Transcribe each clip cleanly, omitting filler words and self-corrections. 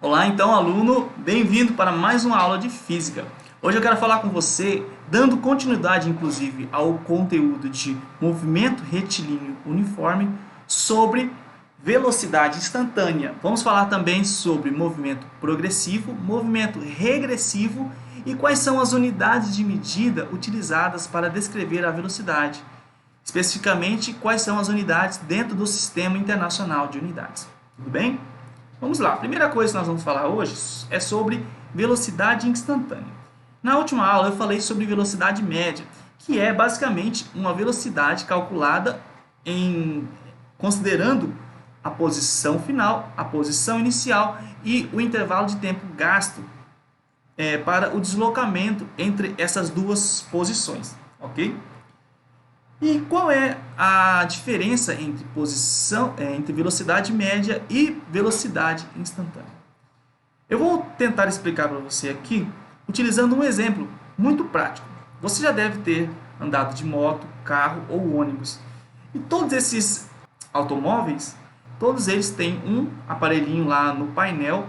Olá, então, aluno, bem-vindo para mais uma aula de física. Hoje eu quero falar com você, dando continuidade, inclusive, ao conteúdo de movimento retilíneo uniforme, sobre velocidade instantânea. Vamos falar também sobre movimento progressivo, movimento regressivo e quais são as unidades de medida utilizadas para descrever a velocidade. Especificamente, quais são as unidades dentro do Sistema Internacional de Unidades. Tudo bem? Vamos lá, a primeira coisa que nós vamos falar hoje é sobre velocidade instantânea. Na última aula eu falei sobre velocidade média, que é basicamente uma velocidade calculada considerando a posição final, a posição inicial e o intervalo de tempo gasto para o deslocamento entre essas duas posições, ok? E qual é a diferença entre velocidade média e velocidade instantânea? Eu vou tentar explicar para você aqui utilizando um exemplo muito prático. Você já deve ter andado de moto, carro ou ônibus. E todos esses automóveis, todos eles têm um aparelhinho lá no painel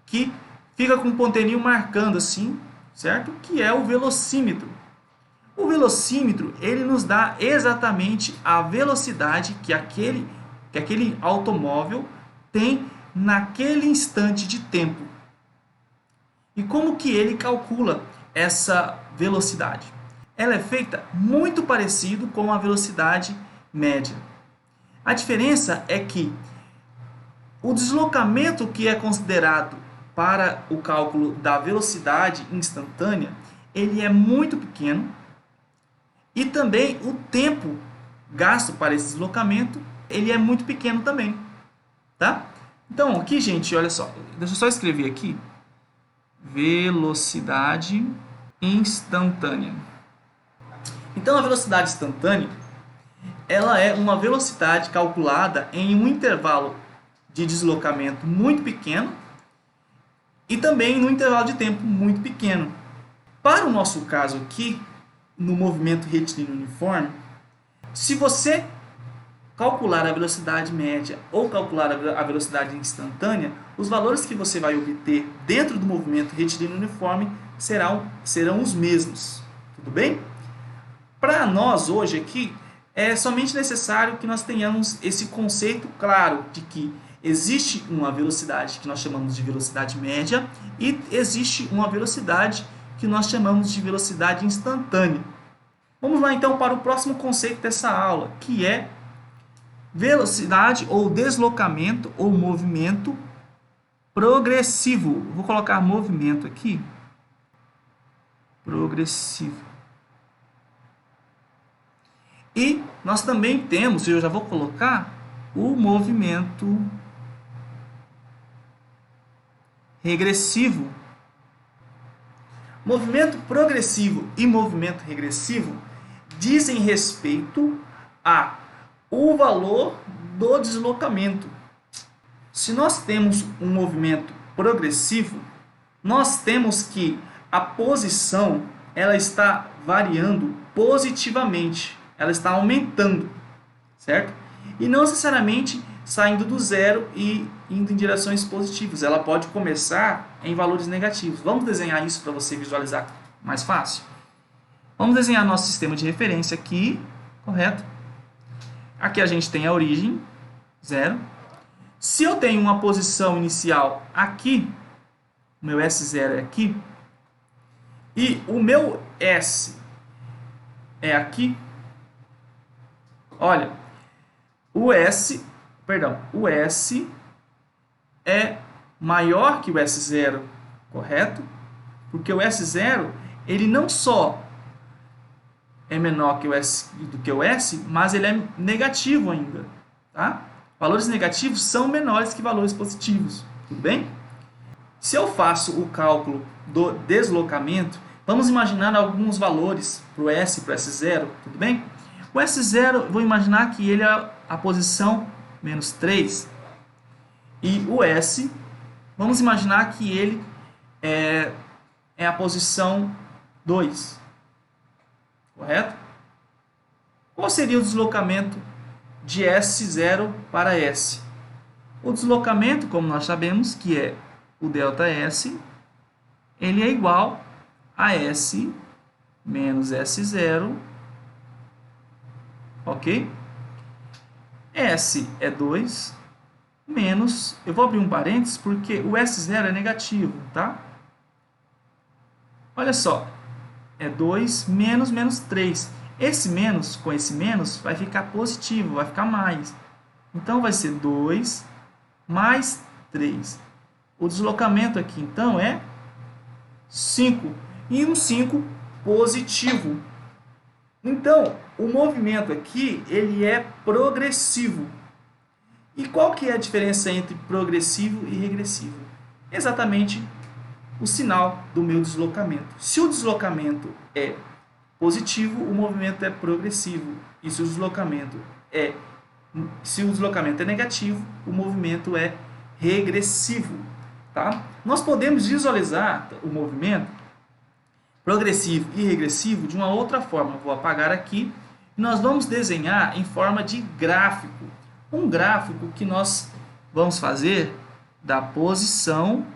que fica com um ponteirinho marcando assim, certo? Que é o velocímetro. O velocímetro, ele nos dá exatamente a velocidade que aquele automóvel tem naquele instante de tempo. E como que ele calcula essa velocidade? Ela é feita muito parecido com a velocidade média. A diferença é que o deslocamento que é considerado para o cálculo da velocidade instantânea, ele é muito pequeno. E também o tempo gasto para esse deslocamento, ele é muito pequeno também, tá? Então, aqui, gente, olha só, deixa eu só escrever aqui, velocidade instantânea. Então, a velocidade instantânea, ela é uma velocidade calculada em um intervalo de deslocamento muito pequeno e também no intervalo de tempo muito pequeno. Para o nosso caso aqui, no movimento retilíneo uniforme, se você calcular a velocidade média ou calcular a velocidade instantânea, os valores que você vai obter dentro do movimento retilíneo uniforme serão os mesmos. Tudo bem? Para nós hoje aqui, é somente necessário que nós tenhamos esse conceito claro de que existe uma velocidade que nós chamamos de velocidade média e existe uma velocidade que nós chamamos de velocidade instantânea. Vamos lá então para o próximo conceito dessa aula, que é velocidade ou deslocamento ou movimento progressivo. Vou colocar movimento aqui, progressivo. E nós também temos, eu já vou colocar, o movimento regressivo. Movimento progressivo e movimento regressivo dizem respeito ao valor do deslocamento. Se nós temos um movimento progressivo, nós temos que a posição ela está variando positivamente, ela está aumentando, certo? E não necessariamente saindo do zero e indo em direções positivas. Ela pode começar em valores negativos. Vamos desenhar isso para você visualizar mais fácil? Vamos desenhar nosso sistema de referência aqui, correto? Aqui a gente tem a origem, 0. Se eu tenho uma posição inicial aqui, o meu S0 é aqui, e o meu S é aqui, olha, o S é maior que o S0, correto? Porque o S0, ele não só é menor do que o S, mas ele é negativo ainda, tá? Valores negativos são menores que valores positivos, tudo bem? Se eu faço o cálculo do deslocamento, vamos imaginar alguns valores para o S e para o S0, tudo bem? O S0, vou imaginar que ele é a posição menos 3, e o S, vamos imaginar que ele é a posição 2, correto? Qual seria o deslocamento de S0 para S? O deslocamento, como nós sabemos, que é o ΔS, ele é igual a S menos S0, ok? S é 2, menos, eu vou abrir um parênteses porque o S0 é negativo, tá? Olha só, é 2 menos menos 3. Esse menos com esse menos vai ficar positivo, vai ficar mais. Então, vai ser 2 mais 3. O deslocamento aqui, então, é 5. E um 5 positivo. Então, o movimento aqui, ele é progressivo. E qual que é a diferença entre progressivo e regressivo? Exatamente o sinal do meu deslocamento. Se o deslocamento é positivo, o movimento é progressivo. E se o deslocamento é negativo, o movimento é regressivo. Tá? Nós podemos visualizar o movimento progressivo e regressivo de uma outra forma. Vou apagar aqui. Nós vamos desenhar em forma de gráfico. Um gráfico que nós vamos fazer da posição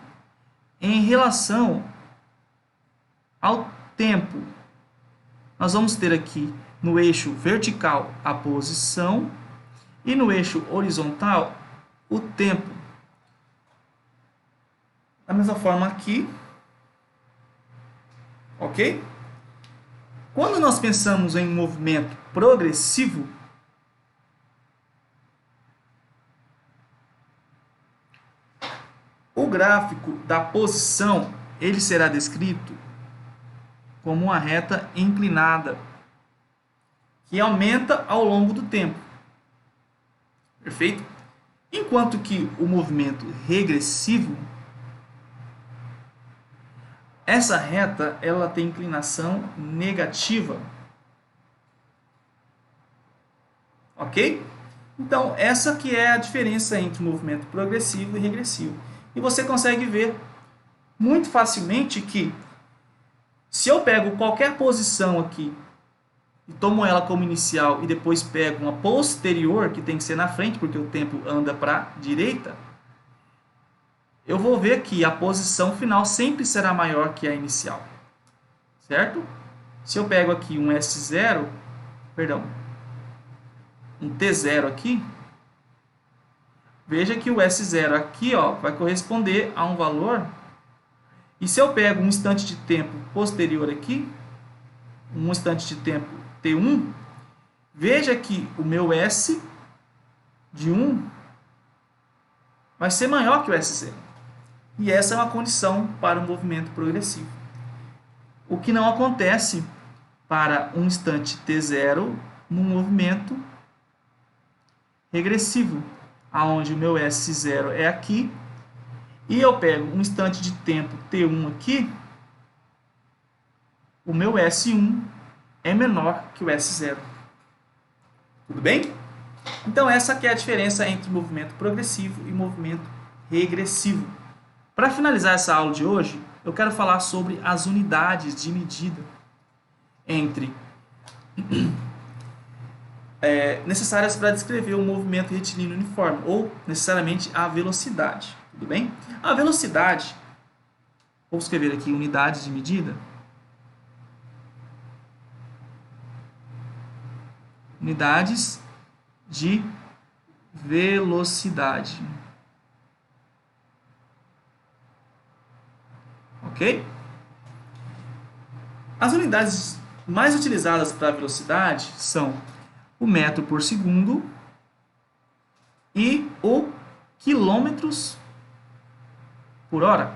em relação ao tempo. Nós vamos ter aqui no eixo vertical a posição e no eixo horizontal o tempo. Da mesma forma aqui, ok? Quando nós pensamos em movimento progressivo, o gráfico da posição ele será descrito como uma reta inclinada que aumenta ao longo do tempo. Perfeito? Enquanto que o movimento regressivo, essa reta ela tem inclinação negativa. Ok? Então, essa que é a diferença entre o movimento progressivo e regressivo. E você consegue ver muito facilmente que se eu pego qualquer posição aqui e tomo ela como inicial e depois pego uma posterior, que tem que ser na frente, porque o tempo anda para a direita, eu vou ver que a posição final sempre será maior que a inicial. Certo? Se eu pego aqui um S0, perdão, um T0 aqui, veja que o S0 aqui ó, vai corresponder a um valor. E se eu pego um instante de tempo posterior aqui, um instante de tempo T1, veja que o meu S de 1 vai ser maior que o S0. E essa é uma condição para o movimento progressivo. O que não acontece para um instante T0 no movimento regressivo, aonde o meu S0 é aqui, e eu pego um instante de tempo T1 aqui, o meu S1 é menor que o S0. Tudo bem? Então essa que é a diferença entre movimento progressivo e movimento regressivo. Para finalizar essa aula de hoje, eu quero falar sobre as unidades de medida necessárias para descrever o movimento retilíneo uniforme, ou necessariamente a velocidade. Tudo bem? A velocidade, vou escrever aqui unidades de medida. Unidades de velocidade. Ok? As unidades mais utilizadas para a velocidade são o metro por segundo e o quilômetros por hora.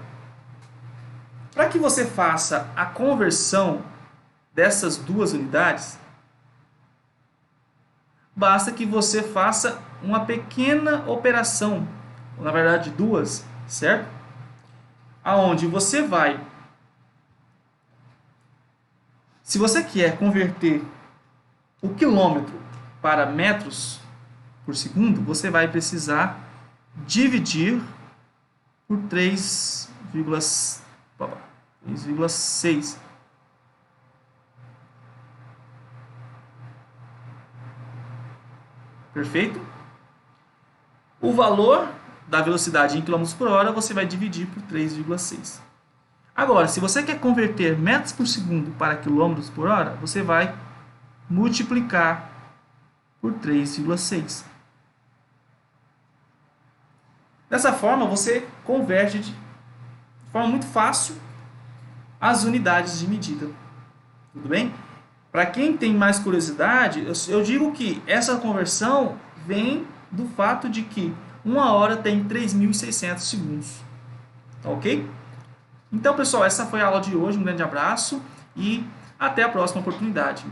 Para que você faça a conversão dessas duas unidades, basta que você faça uma pequena operação, na verdade duas, certo? Aonde você vai, se você quer converter o quilômetro para metros por segundo, você vai precisar dividir por 3,6. Perfeito? O valor da velocidade em km por hora, você vai dividir por 3,6. Agora, se você quer converter metros por segundo para quilômetros por hora, você vai multiplicar por 3,6. Dessa forma, você converte de forma muito fácil as unidades de medida. Tudo bem? Para quem tem mais curiosidade, eu digo que essa conversão vem do fato de que uma hora tem 3.600 segundos. Tá ok? Então, pessoal, essa foi a aula de hoje. Um grande abraço e até a próxima oportunidade.